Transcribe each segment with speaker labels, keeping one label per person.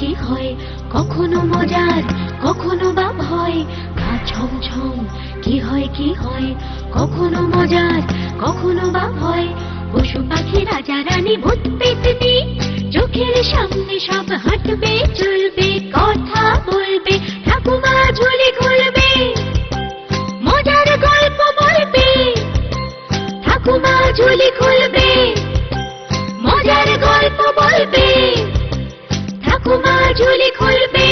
Speaker 1: কি হয়, কখনো মজার কখনো বা ভয়। গা ছমছম কি হয় কি হয়, কখনো মজার কখনো বা ভয়। পশু পাখি রাজা রানী ভূত পেতনি, চোখের সামনে সব হাঁটবে চলবে, কথা বলবে, ঠাকুমা ঝুলি খুলবে, মজার গল্প বলবে, ঠাকুমা ঝুলি খুলবে, মজার গল্প বলবে, ঠাকুমা ঝুলি খুলবে।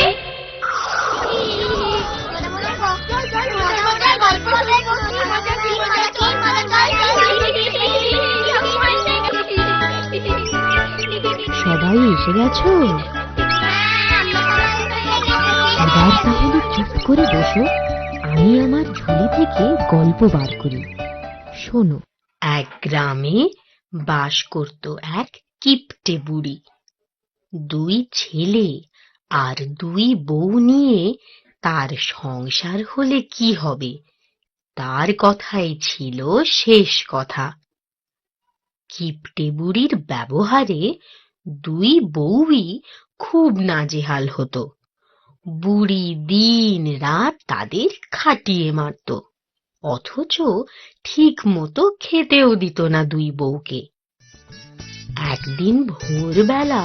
Speaker 2: সবাই এসে গেছো? এবার তাহলে চুপ করে বসো, আমি আমার ঝুলি থেকে গল্প বার করি। শোনো। এক গ্রামে বাস করত এক কিপ্টে বুড়ি। দুই ছেলে আর দুই বউ নিয়ে তার সংসার হলে কি হবে, তার কথাই ছিল শেষ কথা। কিপ্টে বুড়ির ব্যবহারে দুই বউই খুব নাজেহাল হতো। বুড়ি দিন রাত তাদের খাটিয়ে মারত, অথচ ঠিক মতো খেতেও দিত না দুই বউকে। একদিন ভোরবেলা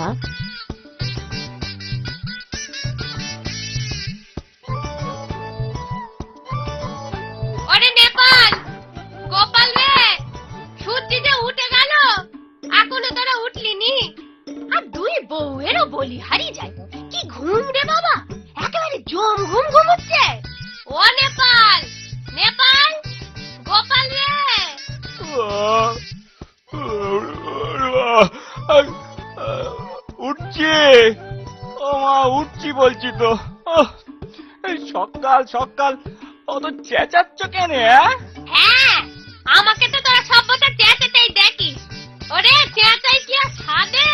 Speaker 1: ওরে নেপাল, গোপাল রে, সূর্য যে উঠে গেল, এখনো তোরা উঠলি নি? আর দুই বউয়েরও বলি হারিয়ে যায়। কি ঘুম রে বাবা, একেবারে জম ঘুম ঘুমোচ্ছে। ও নেপাল, নেপাল, গোপাল রে।
Speaker 3: উঠছি ও মা, উঠছি বলছি তো। সকাল সকাল অত চেঁচাচ্ছ কেন?
Speaker 1: হ্যাঁ, আমাকে তো তোরা সভ্যতা চেঁচাতেই দেখিস। ওরে চেঁচাই কি আর সাদে?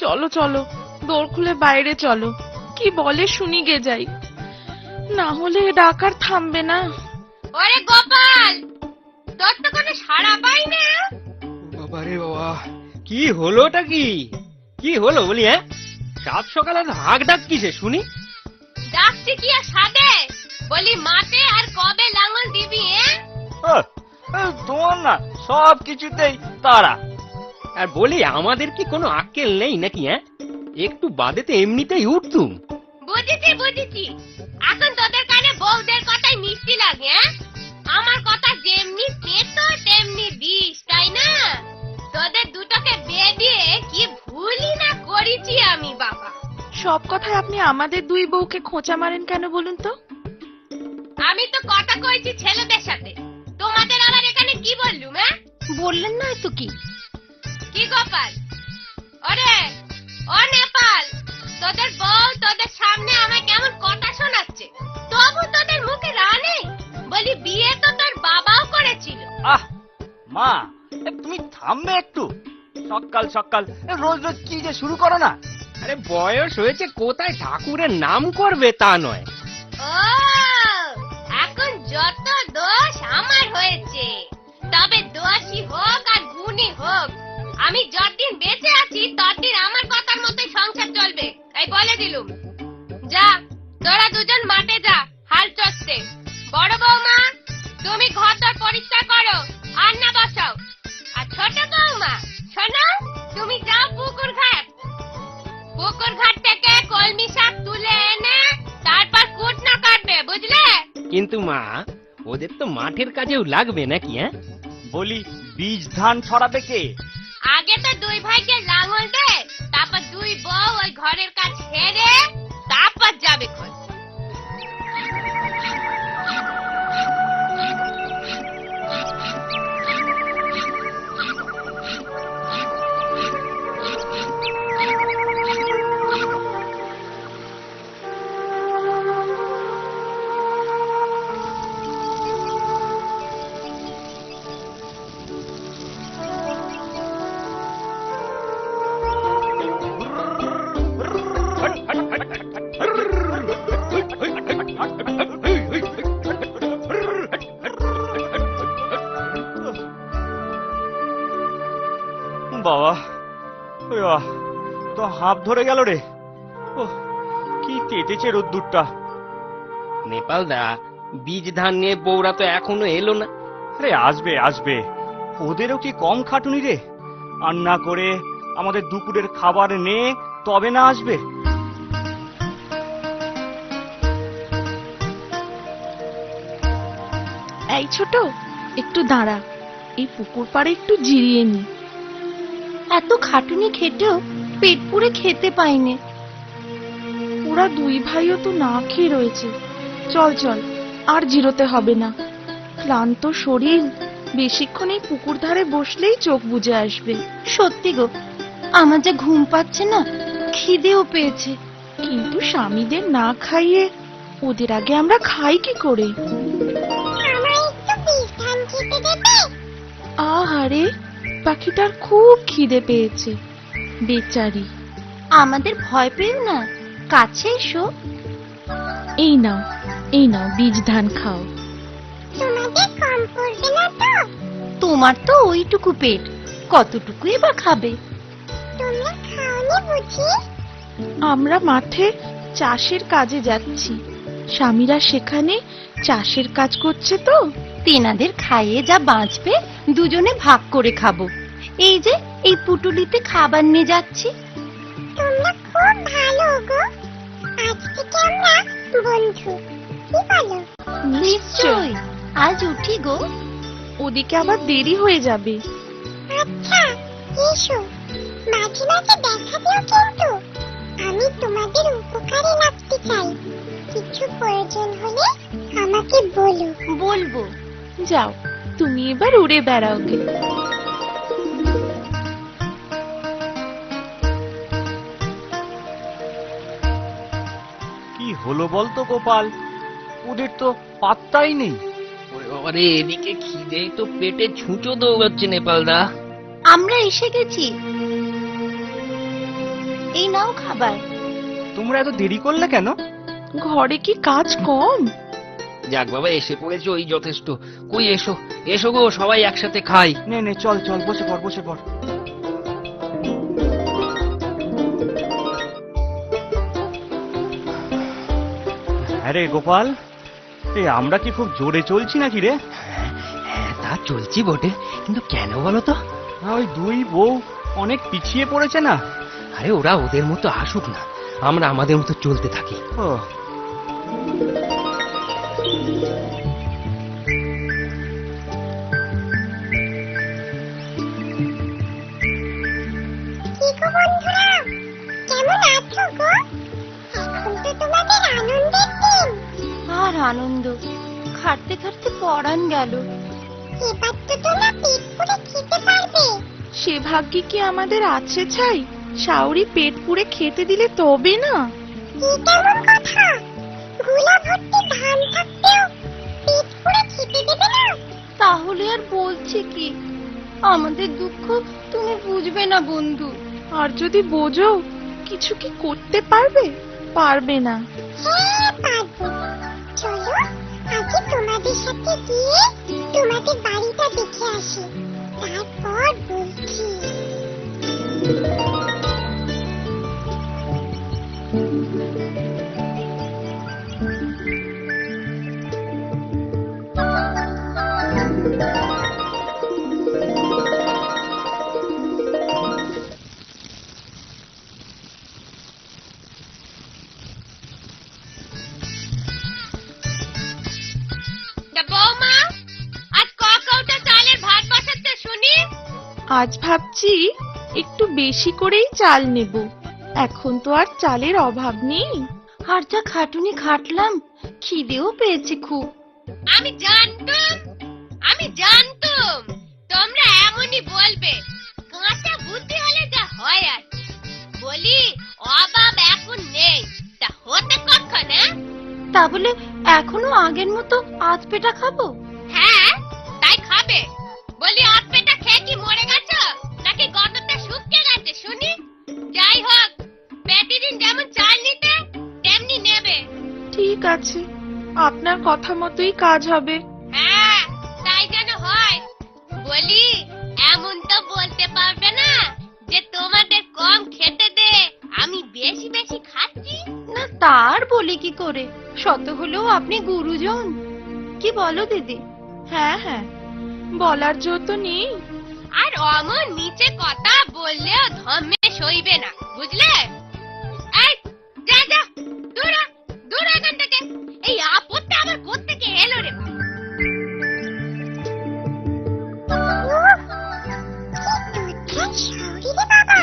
Speaker 4: চলো চলো, দৌড় খুলে বাইরে চলো, কি বলে শুনি গে যাই, না হলে ডাকার থামবে না।
Speaker 1: ওরে গোপাল, তোর তো কোনো সাড়া পাই না।
Speaker 3: বাবা রে বাবা, কি হলোটা কি? কি হলো বলি? সাত সকালে হাঁক ডাক কিসে শুনি?
Speaker 1: ডাকছি কি আর সাদে? বলি মাঠে আর কবে লাঙল দিবি?
Speaker 3: তোমার না সব কিছুতেই তারা। আর বলি আমাদের কি কোনো আক্কেল নেই নাকি? একটু বাদেতে এমনিতেই উঠতুম।
Speaker 1: বুঝেছি বুঝেছি, এখন তোদের কানে বউদের কথাই মিষ্টি লাগে। আমার কথা যেমনি তেতো তেমনি বিষ, তাই না? তোদের দুটোকে বিয়ে দিয়ে কি ভুলই না করেছি আমি বাবা।
Speaker 4: সব কথায় আপনি আমাদের দুই বউকে খোঁচা মারেন কেন বলুন তো?
Speaker 1: আমি তো কথা কইছি ছেলেদের সাথে, তোমাদের আবার এখানে কি বললুম?
Speaker 2: বললেন না তো কি?
Speaker 1: কি গোপাল? ওরে ও নেপাল, তোদের বউ তোদের সামনে আমায় কেমন কথা শোনাচ্ছে, তবু তোদের মুখে রা নেই? বলি বিয়ে তো তোর বাবাও করেছিল।
Speaker 3: মা, তুমি থামবে একটু? সকাল সকাল রোজ রোজ কি যে শুরু করো না? আরে বয়স হয়েছে, কোথায় ঠাকুরের নাম করবে তা নয়।
Speaker 1: ও, এখন যত দোষ আমার হয়েছে, তবে দোষী হোক আর গুণী হোক, আমি যতদিন বেঁচে আছি ততদিন আমার কথার মতোই সংসার চলবে, এই বলে দিলুম। যা, তোরা দুজন মাঠে যা হাল চষতে। বড় বৌমা, তুমি ঘর দর পরিষ্কার করো, রান্না বসাও। আর ছোট বৌমা শোনো, তুমি যাও পুকুর ঘাট। পুকুর ঘাট থেকে কলমি শাক তুলে এনে তারপর কুটনা কাটবে, বুঝলে?
Speaker 3: কিন্তু মা, ওদের তো মাঠের কাজেও লাগবে নাকি? বলি বীজ ধান ছড়াবে কে?
Speaker 1: আগে তো দুই ভাইকে লাঙল দে, তারপর দুই বউ ওই ঘরের কাজ সেরে তারপর যাবে খোঁজ।
Speaker 3: বাবা, তো হাঁপ ধরে গেল রে। কি তেতেছে রোদ্দুরটা।
Speaker 5: নেপাল দা, বীজ ধান নিয়ে বউরা তো এখনো এলো না।
Speaker 3: আরে আসবে আসবে, ওদেরও কি কম খাটুনি রে? রান্না করে আমাদের দুপুরের খাবার নে তবে না আসবে।
Speaker 4: এই ছোট, একটু দাঁড়া, এই পুকুর পাড়ে একটু জিরিয়ে নি।
Speaker 2: এত খাটুনি খেটেও পেট পুড়ে খেতে পাইনি।
Speaker 4: ওরা দুই ভাইও তো না খেয়ে রয়েছে। চল চল, আর জিরোতে হবে না। ক্লান্ত শরীর, বেশিক্ষণ এই পুকুর ধারে বসলেই চোখ বুজে আসবে।
Speaker 2: সত্যি গো, আমার যে ঘুম পাচ্ছে না, খিদেও পেয়েছে।
Speaker 4: কিন্তু স্বামীদের না খাইয়ে ওদের আগে আমরা খাই কি করে? আহারে, পাখিটার খুব খিদে পেয়েছে, বেচারি।
Speaker 2: আমাদের ভয় পেও না, কাছে এসো।
Speaker 4: এই নাও, এই নাও, বীজ ধান খাও।
Speaker 2: তোমার তো ওইটুকু পেট, কতটুকুই বা খাবে?
Speaker 4: আমরা মাঠে চাষের কাজে যাচ্ছি, স্বামীরা সেখানে চাষের কাজ করছে তো।
Speaker 2: তেনাদের খাইয়ে যা বাঁচবে দুজনে ভাগ করে খাবো। এই যে এই পুটুলিতে খাবার নিয়ে যাচ্ছি।
Speaker 6: তোমরা খুব ভালো গো, আজ থেকে আমরা বন্ধু, কি বলো?
Speaker 2: নিশ্চয়, আজ উঠি গো।
Speaker 4: ওদিকে আবার দেরি হয়ে যাবে।
Speaker 6: আচ্ছা, এসো, মাঝে মাঝে দেখা দিও কিন্তু। আমি তোমাদের উপকারে লাগতে চাই। কিছু প্রয়োজন হলে আমাকে বলো।
Speaker 2: বলবো।
Speaker 4: যাও, তুমি এবার উড়ে বেড়াও গে।
Speaker 3: কি হলো বলতো গোপাল, ওদের তো পাত্তাই নেই।
Speaker 5: আরে এদিকে খিদে তো পেটে ছুঁচো দৌড়াচ্ছে নেপাল দা।
Speaker 2: আমরা এসে গেছি, এই নাও খাবার।
Speaker 3: তোমরা এত দেরি করলে কেন?
Speaker 4: ঘরে কি কাজ কম?
Speaker 5: যাক বাবা, এসে পড়েছো, ওই যথেষ্ট। কই এসো, এসো গো, সবাই একসাথে খাই।
Speaker 3: নে নে, চল চল, বসে পড় বসে পড়। আরে গোপাল, এই আমরা কি খুব জোরে চলছি নাকি রে?
Speaker 5: হ্যাঁ, তা চলছি বটে, কিন্তু কেন বলো তো?
Speaker 3: ওই দুই বউ অনেক পিছিয়ে পড়েছে না?
Speaker 5: আরে ওরা ওদের মতো আসুক না, আমরা আমাদের মতো চলতে থাকি।
Speaker 3: ও,
Speaker 6: কি গো বন্ধুরা, কেমন আছো গো? এখন তো তোমাদের আনন্দের দিন।
Speaker 2: আর আনন্দ, খাটতে খাটতে পরাণ গেল।
Speaker 6: এবার তো তোমরা পেট পুরে খেতে পারবে।
Speaker 4: সে ভাগ্যে কি আমাদের আছে ছাই? শাওরি পেট পুড়ে খেতে দিলে তবে না।
Speaker 6: কি কেমন কথা? গুলা ভর্তি ধান থাকতেও পেট পুরে খেতে দেবে না?
Speaker 2: তাহলে আর বলছি কি, আমাদের দুঃখ তুমি বুঝবে না বন্ধু।
Speaker 4: আর যদি বোঝো, কিছু কি করতে পারবে? পারবে না।
Speaker 6: হ্যাঁ পারবো। চলো আগে তোমাদের সাথে গিয়ে তোমাদের বাড়িটা দেখে আসি, তারপর বলছি।
Speaker 1: তা বৌমা, আজ ক কৌটা চালের ভাত বসাতে শুনি?
Speaker 4: আজ ভাবছি একটু বেশি করেই চাল নেব। এখন তো আর চালের অভাব নেই।
Speaker 2: আর যা খাটুনি খাটলাম, খিদেও পেয়েছে খুব।
Speaker 1: আমি জানতুম তোমরা এমনই বলবে। কাঁচা বুদ্ধি হলে যা হয় আর কি। বলি অভাব এখন নেই, তা হতে কখন?
Speaker 2: তা বলে এখনো আগের মতো আধ পেটা খাবো?
Speaker 1: হ্যাঁ, তাই খাবে। বলি আধ পেটা খেয়ে কি মরে গেছো, নাকি গতটা শুকিয়ে গেছে শুনি? যাই হোক, প্রতিদিন যেমন চাল নিতে তেমনি নেবে।
Speaker 4: ঠিক আছে, আপনার কথা মতোই কাজ হবে।
Speaker 1: হ্যাঁ, তাই যেন হয়। বলি এমন তো বলতে পারবে না যে তোমাদের কম খেতে দে, আমি বেশি বেশি খাচ্ছি।
Speaker 2: না তার বলি কি করে, শত হলেও আপনি গুরুজন। কি বলো দিদি?
Speaker 4: হ্যাঁ হ্যাঁ, বলার জোর তো নেই।
Speaker 1: আর অমন নিচে কথা বললেও ধম্মে সইবে না, বুঝলে? এই যা যা, দূর হ, দূর হ এখান থেকে। এই আপদটা আবার কোত্থেকে এলো রে বাবা?
Speaker 6: কি দুধের শাওরি রে বাবা।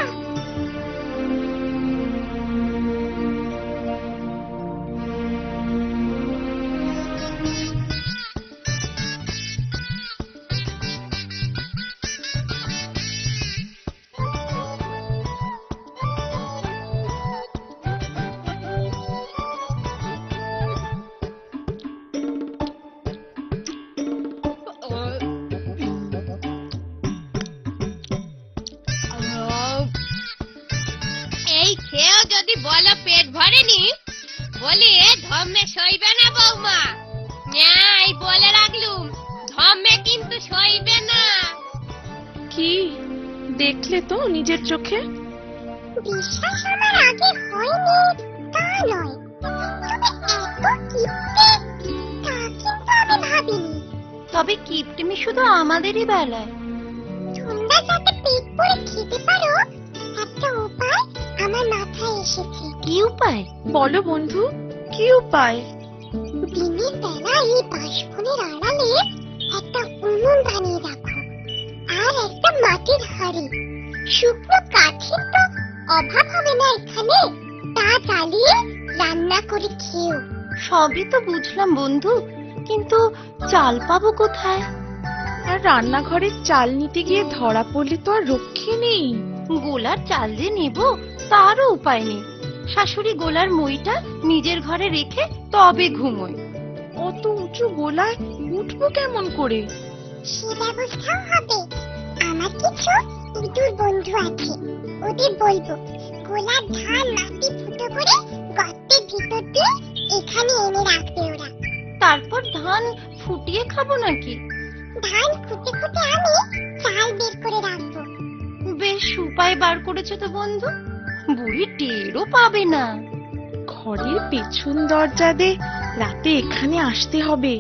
Speaker 1: এই খেয়েও যদি বলো পেট ভরেনি, বলি এ ধম্মে সইবে না বৌমা। এই বলে রাখলুম, ধম্মে কিন্তু সইবে না।
Speaker 4: কি দেখলে তো নিজের চোখে?
Speaker 6: বিশ্বাস আমার আগে হয়নি তা নয়, তবে এত কিপ্টে তা কিন্তু আমি ভাবিনি।
Speaker 2: তবে কিপটিমি শুধু আমাদেরই বেলায়।
Speaker 6: তোমরা যাতে পেট ভরে খেতে পারো, একটা উপায় আমার মাথায় এসেছে।
Speaker 2: কি উপায়?
Speaker 4: বলো বন্ধু, কি উপায়?
Speaker 6: দিনের বেলা এই বাঁশবনের আড়ালে একটা উনুন বানিয়ে রাখো, আর একটা মাটির হাঁড়ি। শুকনো কাঠের তো অভাব হবে না এখানে, তা জ্বালিয়ে রান্না করে খেও।
Speaker 2: সবই তো বুঝলাম বন্ধু, কিন্তু চাল পাবো কোথায়?
Speaker 4: আর রান্নাঘরের চাল নিতে গিয়ে ধরা পড়লে তো আর রক্ষে নেই।
Speaker 2: গোলার চাল যে নেব তারও উপায় নেই। শাশুড়ি গোলার মইটা নিজের ঘরে রেখে তবে ঘুমোয়।
Speaker 4: অত উঁচু গোলায় উঠবো কেমন করে?
Speaker 6: সে ব্যবস্থাও হবে। আমার কিছু ইঁদুর বন্ধু আছে, ওদের বলবো গোলার ধান মাটি ফুটো করে গর্তের ভিতর দিয়ে এখানে এনে রাখবে ওরা।
Speaker 2: তারপর ধান ফুটিয়ে খাবো নাকি?
Speaker 6: ধান খুঁটে খুঁটে আমি চাল বের করে রাখবো।
Speaker 2: বেশ উপায় বার করেছো তো বন্ধু, বুড়ি টেরও পাবে না।
Speaker 4: ঘরের পেছন দরজা দিয়ে রাতে এখানে আসতে হবে।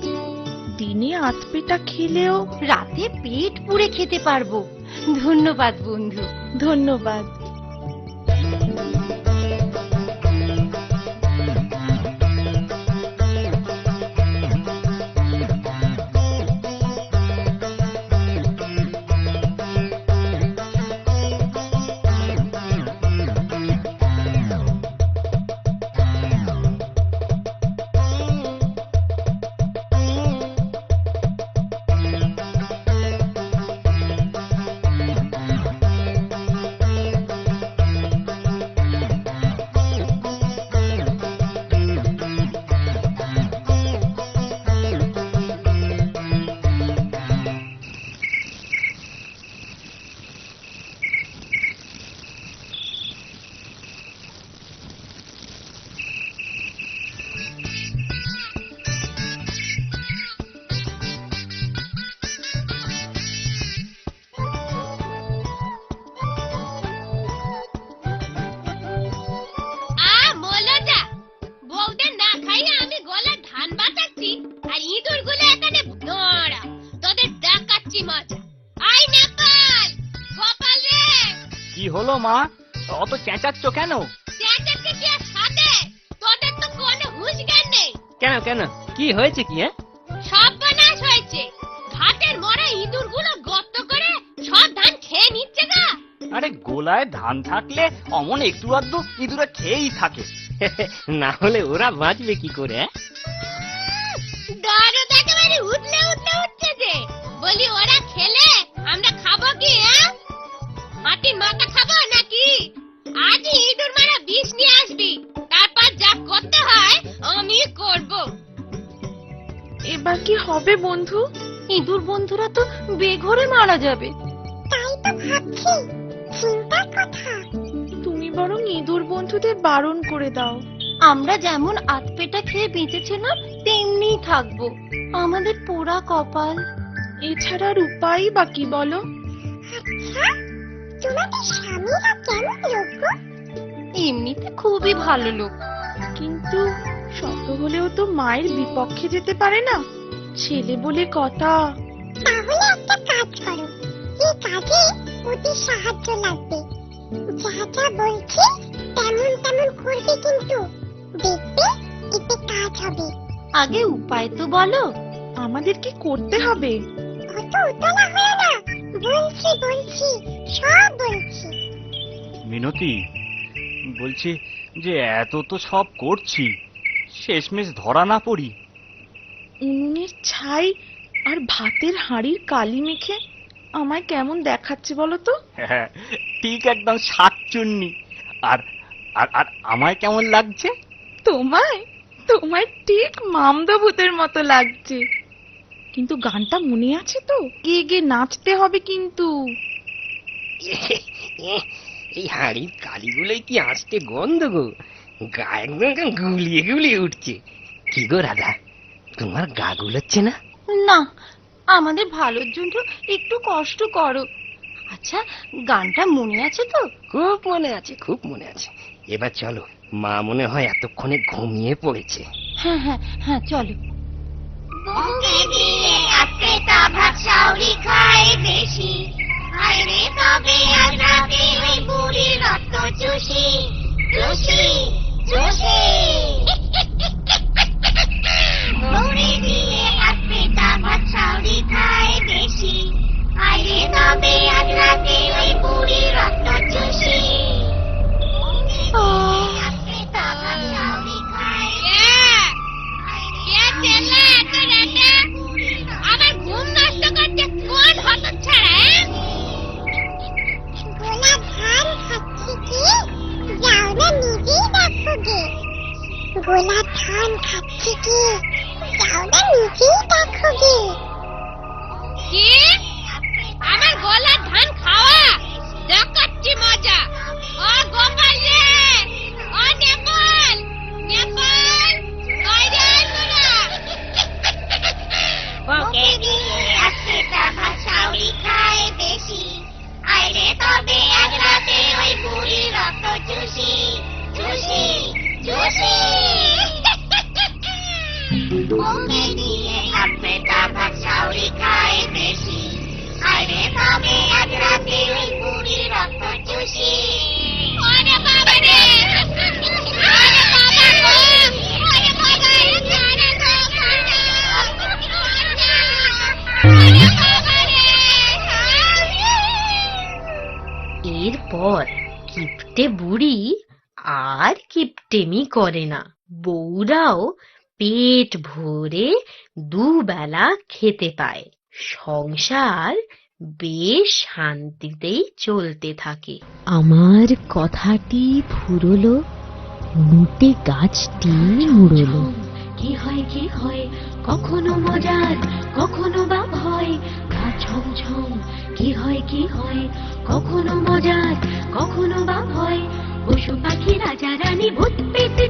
Speaker 4: দিনে আধপেটা খেলেও।
Speaker 2: রাতে পেট পুড়ে খেতে পারবো। ধন্যবাদ বন্ধু।
Speaker 4: ধন্যবাদ।
Speaker 1: মলজা, বউদের না খাইয়ে আমি গলার ধান বাঁচাচ্ছি, আর ইঁদুরগুলো এখানে দৌড়া, তোদের দেখাচ্ছি মজা। আই নেপাল, গোপাল রে।
Speaker 3: কি হলো মা, অত চেঁচাচ্ছ কেন?
Speaker 1: চেঁচাচ্ছে কি আর সাথে? তোদের তো কোনো হুঁশ জ্ঞান নেই।
Speaker 3: কেন কেন, কি হয়েছে কি?
Speaker 1: সর্বনাশ হয়েছে, ঘাটের মরা ইঁদুরগুলো গর্ত করে সব ধান খেয়ে নিচ্ছে গা।
Speaker 3: আরে গোলায় ধান থাকলে অমন একটু আধটু ইঁদুরে খেয়েই থাকে। না হলে ওরা বাঁচবে কি করে?
Speaker 1: দরদ একেবারে উঠলে উঠলে উঠছে যে। বলি ওরা খেলে আমরা খাবো কি? হাতির মাথা খাবো নাকি? আজ ইঁদুর মারা বিষ নিয়ে আসবি, তারপর যা করতে হয় আমি করব।
Speaker 4: এবার কি হবে বন্ধু?
Speaker 2: ইঁদুর বন্ধুরা তো বেঘরে মারা যাবে।
Speaker 6: তাই তো ভাবছি, চিন্তার কথা।
Speaker 4: তুমি বরং ইঁদুর বন্ধুদের বারণ করে দাও।
Speaker 2: আমরা যেমন আধপেটা খেয়ে বেঁচেছিলাম তেমনিই থাকবো। আমাদের পোড়া কপাল।
Speaker 4: এছাড়া আর উপায় বা কি বলো?
Speaker 6: আচ্ছা, তোমাদের স্বামীরা কেমন লোক গো?
Speaker 2: এমনিতে খুবই ভালো লোক।
Speaker 4: কিন্তু কিন্তু শত হলেও তো মায়ের বিপক্ষে যেতে পারে না, ছেলে বলে কথা।
Speaker 6: তাহলে একটা কাজ করো, এই কাজে ওদের সাহায্য লাগবে। যা যা বলছি তেমন তেমন করবে, কিন্তু দেখবে এতে কাজ হবে।
Speaker 2: আগে উপায় তো বলো।
Speaker 4: আমাদের কি করতে হবে?
Speaker 6: অত উতলা হয়ে না, বলছি বলছি সব বলছি।
Speaker 3: মিনতি, বলছি যে এত তো সব করছি, শেষমেশ ধরা না পড়ি।
Speaker 4: উনুনের ছাই আর ভাতের হাঁড়ির কালি মেখে আমায় কেমন দেখাচ্ছে বলো তো?
Speaker 3: হ্যাঁ, ঠিক একদম শাকচুন্নি। আর আর আর আমায় কেমন লাগছে?
Speaker 4: তোমায় তোমায় ঠিক মামদভূতের মতো লাগছে। কিন্তু গানটা মনে আছে তো? গে গে নাচতে হবে কিন্তু।
Speaker 5: এই হাড়ির কালিগুলোই কি আসতে গন্ধ গো, গা একদম গুলিয়ে গুলিয়ে উঠছে। কি গো রাধা, তোমার গা গুলোচ্ছে না?
Speaker 2: না, আমাদের ভালোর জন্য একটু কষ্ট করো। আচ্ছা, গানটা মনে আছে তো?
Speaker 5: খুব মনে আছে, খুব মনে আছে। এবার চলো, মা মনে হয় এতক্ষণে ঘুমিয়ে পড়েছে।
Speaker 2: হ্যাঁ হ্যাঁ হ্যাঁ, চলো।
Speaker 1: বুকে দিয়ে আজকে তা ভাত শাউরি খায় বেশি, আরে তবে আজ রাতে ওই বুড়ির রক্ত চুষি চুষি চুষি। বুকে দিয়ে আজকে তা ভাত শাউরি খায় বেশি, আরে তবে আজ রাতে ওই বুড়ির রক্ত চুষি। আজকে তা ভাত শাউরি খায়। আবার ঘুম নষ্ট করছে কোন হতচ্ছাড়া?
Speaker 6: গোলা ধান খাচ্ছি কি, যাও না নিজেই দেখো গে। গোলা ধান খাচ্ছি কি, যাও না নিজেই দেখো গে।
Speaker 1: কি? আমার গলার ধান খাওয়া দেখাচ্ছি মজা। ও গোপাল রে, ও নেপাল, নেপাল, কই রে তোরা? বুকে দিয়ে আজকে তা ভাত শাউরি খায় বেশি, আইরে তবে আজ রাতে ওই বুড়ির রক্ত চুষি চুষি চুষি। বুকে দিয়ে আজকে তা ভাত শাউরি খায় বেশি, আইরে তবে আজ রাতে ওই বুড়ির রক্ত চুষি। ওরে বাবা রে, ওরে বাবা গো, ওরে বাবা রে, ছাড়ে দাও, ছাড়ে দাও। ওরে বাবা রে,
Speaker 2: এরপর কিপ্টে বুড়ি আর কিপ্টেমি করে না। বউরাও পেট ভরে দুবেলা খেতে পায়। সংসার বেশ শান্তিতেই চলতে থাকে। আমার কথাটি ফুরলো, মোটে গাছটি মুড়লো। কি হয় কখনো মজার, কখনো বা ভয়, গা ছমছম। কি হয় কখনো মজার, কখনো বা ভয়। পশু পাখি রাজা রানী ভূত পেতে